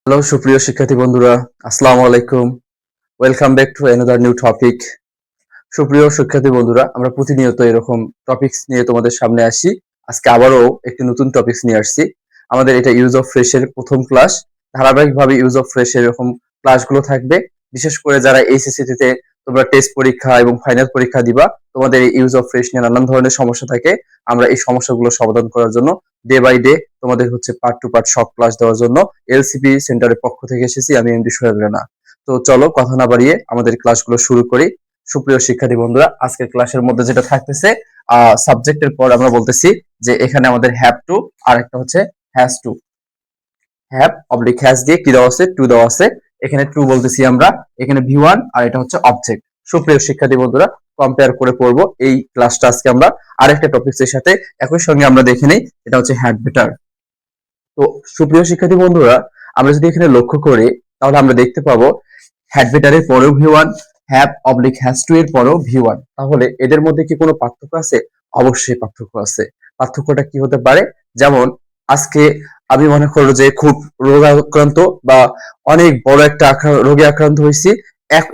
Hello সুপ্রিয় শিক্ষার্থী বন্ধুরা, আসসালামু আলাইকুম। Welcome back to another new topic. সুপ্রিয় শিক্ষার্থী বন্ধুরা, আমরা প্রতিনিয়ত এরকম টপিকস নিয়ে তোমাদের সামনে আসি। আজকে আবারও একটি নতুন টপিকস নিয়ে আসছি। আমাদের এটা ইউজ অফ ফ্রেশ এর প্রথম ক্লাস। ধারাবাহিকভাবে ইউজ অফ ফ্রেশ এর এরকম ক্লাসগুলো থাকবে। বিশেষ করে যারা এইচএসসি তে তোমরা টেস্ট পরীক্ষা এবং ফাইনাল পরীক্ষা দিবা, তোমাদের এই ইউজ অফ ফ্রেশ নিয়ে নানান ধরনের সমস্যা থাকে। আমরা এই সমস্যাগুলো সমাধান করার জন্য ডে বাই ডে তোমাদের পার্ট টু পার্ট সব ক্লাস দেওয়ার জন্য এলসিপি সেন্টারের পক্ষ থেকে এসেছি। আমি এমডি সোহেল রানা। তো চলো কথা না বাড়িয়ে আমাদের ক্লাসগুলো শুরু করি। সুপ্রিয় শিক্ষার্থী বন্ধুরা, আজকের ক্লাসের মধ্যে যেটা থাকতেছে, সাবজেক্টের পর আমরা বলতেছি যে এখানে আমাদের হ্যাভ টু আর একটা হচ্ছে has to. Have oblique has দিয়ে কি দেওয়া আছে, টু দেওয়া আছে। এখানে টু বলতেছি আমরা, এখানে ভি ওয়ান আর এটা হচ্ছে অবজেক্ট। সুপ্রিয় শিক্ষার্থী বন্ধুরা, কম্পেয়ার করে পড়বো এই ক্লাসটা আজকে আমরা আরেকটা টপিকসের সাথে। একই সঙ্গে আমরা দেখে নেই, এটা হচ্ছে হ্যাড বেটার। তো সুপ্রিয় শিক্ষার্থী বন্ধুরা, আমরা যদি এখানে লক্ষ্য করি তাহলে আমরা দেখতে পাবো হ্যাড বেটারের পরেও V one, have oblique has to এর পরেও ভি ওয়ান। তাহলে এদের মধ্যে কি কোনো পার্থক্য আছে? অবশ্যই পার্থক্য আছে। পার্থক্যটা কি হতে পারে? যেমন আজকে আমি মনে করো যে খুব রোগাক্রান্ত বা অনেক বড় একটা রোগে আক্রান্ত হয়েছি।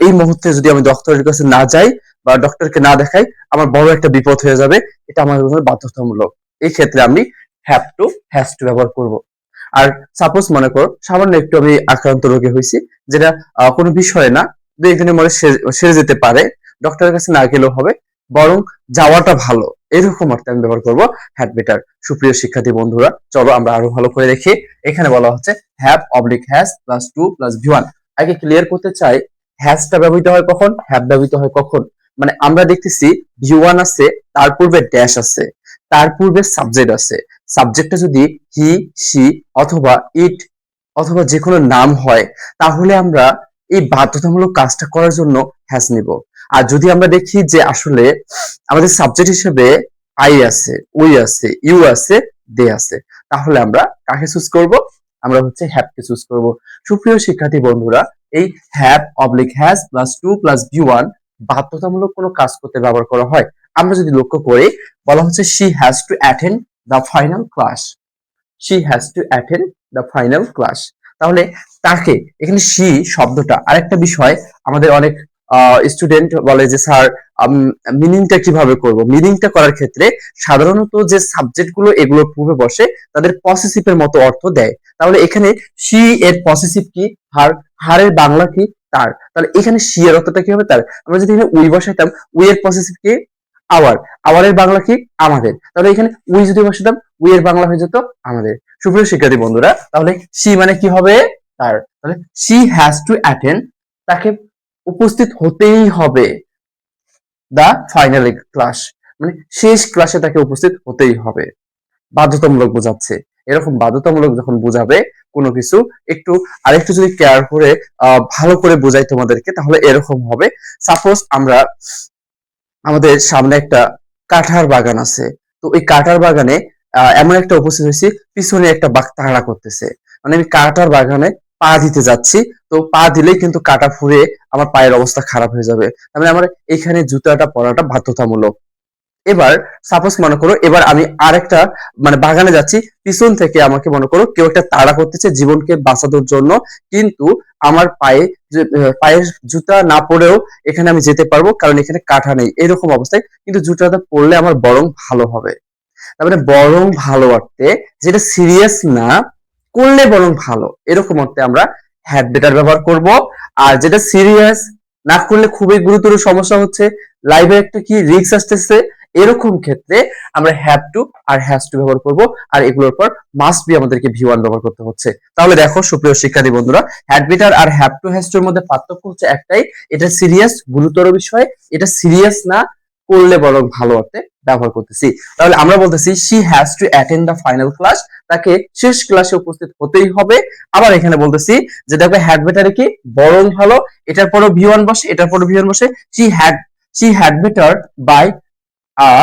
এই মুহূর্তে যদি আমি ডক্টরের কাছে না যাই বা ডক্টরকে না দেখাই, আমার বড় একটা বিপদ হয়ে যাবে। এটা আমার জন্য বাধ্যতামূলক। এই ক্ষেত্রে আমি হ্যাভ টু হ্যাজ টু ব্যবহার করব। আর সাপোজ মনে করো সামান্য একটু আমি আক্রান্ত রোগে হয়েছি, যেটা কোনো বিষয় না, 2 একদিনের মধ্যে সেরে যেতে পারে, ডক্টরের কাছে না গেলেও হবে, বরং যাওয়াটা ভালো, এরকম অর্থে আমি ব্যবহার করব হ্যাড বেটার। সুপ্রিয় শিক্ষার্থী বন্ধুরা, চলো আমরা আরো ভালো করে দেখি। এখানে বলা হচ্ছে have oblique has plus to plus V one. আগে ক্লিয়ার করতে চাই, হ্যাজটা ব্যবহৃত হয় কখন, হ্যাভ ব্যবহৃত হয় কখন। মানে আমরা দেখতেছি ভি ওয়ান আছে, তার পূর্বে ড্যাশ আছে, তার পূর্বে সাবজেক্ট আছে। সাবজেক্টটা যদি হি, সি অথবা ইট অথবা যে কোনো নাম হয়, তাহলে আমরা এই বাধ্যতামূলক কাজটা করার জন্য হ্যাজ নিব। আর যদি আমরা দেখি যে আসলে আমাদের সাবজেক্ট হিসেবে আই আছে, উই আছে, ইউ আছে, দে আছে, তাহলে আমরা কাকে চুজ করব? আমরা হ্যাভ কে চুজ করব। সুপ্রিয় শিক্ষার্থী বন্ধুরা, এই have oblique has plus to plus V one বাধ্যতামূলক কোনো কাজ করতে ব্যবহার করা হয়। আমরা যদি লক্ষ্য করি, বলা হচ্ছে she has to attend the final class. She has to attend the final class. তাহলে তাকে, এখানে শি শব্দটা আরেকটা বিষয়। আমাদের অনেক স্টুডেন্ট বলে যে স্যার মিনিংটা কিভাবে করব। মিনিংটা করার ক্ষেত্রে সাধারণত যে সাবজেক্ট গুলো এগুলো পূর্বে বসে, তাদের পসেসিভের মতো অর্থ দেয়। তাহলে এখানে শি এর পসেসিভ কি? হার। হারের বাংলা কি? তার। তাহলে এখানে শি এর অর্থটা কি হবে? তার। আমরা যদি এখানে উই বসাইতাম, উই এর পসেসিভ কি? আওয়ার। আওয়ারের বাংলা কি? আমাদের। তাহলে এখানে উই যদি বসাতাম, উই এর বাংলা হয়ে যেত আমাদের। সুপ্রিয় শিক্ষার্থী বন্ধুরা, তাহলে শি মানে কি হবে? তার। তাহলে শি হ্যাজ টু অ্যাটেন্ড, তাকে উপস্থিত হতেই হবে দা ফাইনাল ক্লাস, মানে শেষ ক্লাসে তাকে উপস্থিত হতেই হবে। বাধ্যতামূলক বোঝাচ্ছে। এরকম বাধ্যতামূলক যখন বোঝাবে কোনো কিছু, একটু আরেকটু যদি কেয়ার করে ভালো করে বোঝাই তোমাদেরকে, তাহলে এরকম হবে। সাপোজ আমরা, আমাদের সামনে একটা কাঁঠার বাগান আছে। তো এই কাঁঠার বাগানে এমন একটা উপস্থিত হয়েছি, পিছনে একটা বাঘ তাড়া করতেছে। মানে আমি কাঁঠার বাগানে পা দিতে যাচ্ছি, তো পা দিলেই কিন্তু কাঁটা ফুঁড়ে আমার পায়ের অবস্থা খারাপ হয়ে যাবে। তার মানে আমার এখানে জুতাটা পরাটা বাধ্যতামূলক। এবার সাপোজ মনে করো, এবার আমি আরেকটা মানে বাগানে যাচ্ছি, পিছন থেকে আমাকে মনে করো কেউ একটা তাড়া করতেছে জীবনকে বাঁচানোর জন্য, কিন্তু আমার পায়ে পায়ের জুতা না পরেও এখানে আমি যেতে পারবো, কারণ এখানে কাঁটা নেই। এরকম অবস্থায় কিন্তু জুতাটা পরলে আমার বরং ভালো হবে। তার মানে বরং ভালো অর্থে, যেটা সিরিয়াস না, করলে বরং ভালো, এরকম অর্থে আমরা হ্যাড বেটার ব্যবহার করব। আর যেটা সিরিয়াস, না করলে খুবই গুরুতর সমস্যা হচ্ছে, লাইভে একটা কি রিস্ক আসতেছে, এরকম ক্ষেত্রে আমরা হ্যাভ টু আর হ্যাজ টু ব্যবহার করব। আর এগুলোর পর মাস্ট বি আমাদেরকে ভি ওয়ান ব্যবহার করতে হচ্ছে। তাহলে দেখো সুপ্রিয় শিক্ষার্থী বন্ধুরা, হ্যাড বেটার আর হ্যাভ টু হ্যাজ টু এর মধ্যে পার্থক্য হচ্ছে একটাই, এটা সিরিয়াস, গুরুতর বিষয়। এটা সিরিয়াস না, করলে বরং ভালো অর্থে ব্যবহার করতেছি। তাহলে আমরা বলতেছি she has to attend the final class, তাকে শেষ ক্লাসে উপস্থিত হতেই হবে। আবার এখানে বলতেছি যে দেখো হ্যাড বেটারে কি? বরং ভালো। এটার পরও ভি ওয়ান বসে, এটার পরও ভি ওয়ান বসে। She had better buy a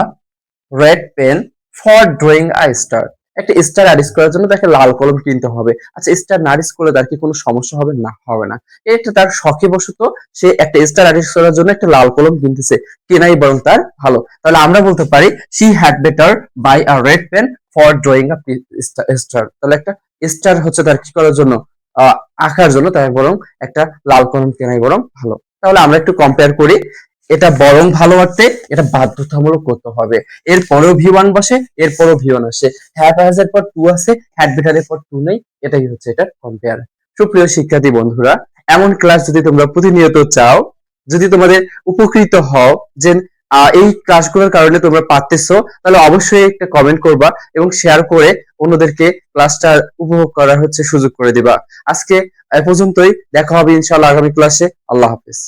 red pen for drawing a star. একটা স্টার আরিস করার জন্য তাকে লাল কলম কিনতে হবে। আচ্ছা, স্টার না আরিস করলে তার কি কোনো সমস্যা হবে? না, হবে না। এটা তার শখে বশত সে একটা স্টার আরিস করার জন্য একটা লাল কলম কিনতেছে, কেনাই বরং তার ভালো। তাহলে আমরা বলতে পারি she had better buy a red pen for drawing a star. তাহলে একটা স্টার হচ্ছে তার কি করার জন্য? আহ, আঁকার জন্য তাই বরং একটা লাল কলম কেনাই বরং ভালো। তাহলে আমরা একটু কম্পেয়ার করি, এটা বরং ভালো অর্থে এটা বাধ্যতামূলক করতে হবে, এরপরেও ভি ওয়ান বসে এরপরেও ভি ওয়ান আসে, হ্যাভ হ্যাজ এর পর টু আছে, হ্যাড বেটার এর পর টু নেই, এটাই হচ্ছে এটা কম্পেয়ার। সুপ্রিয় শিক্ষার্থী বন্ধুরা, এমন ক্লাস যদি তোমরা প্রতিনিয়ত চাও, যদি তোমাদের উপকৃত হও যে এই ক্লাসগুলোর কারণে তোমরা পারতেছো, তাহলে অবশ্যই একটা কমেন্ট করবা এবং শেয়ার করে অন্যদেরকে ক্লাসটা উপভোগ করার সুযোগ করে দিবা। আজকে এ পর্যন্তই, দেখা হবে ইনশাআল্লাহ আগামী ক্লাসে। আল্লাহ হাফেজ।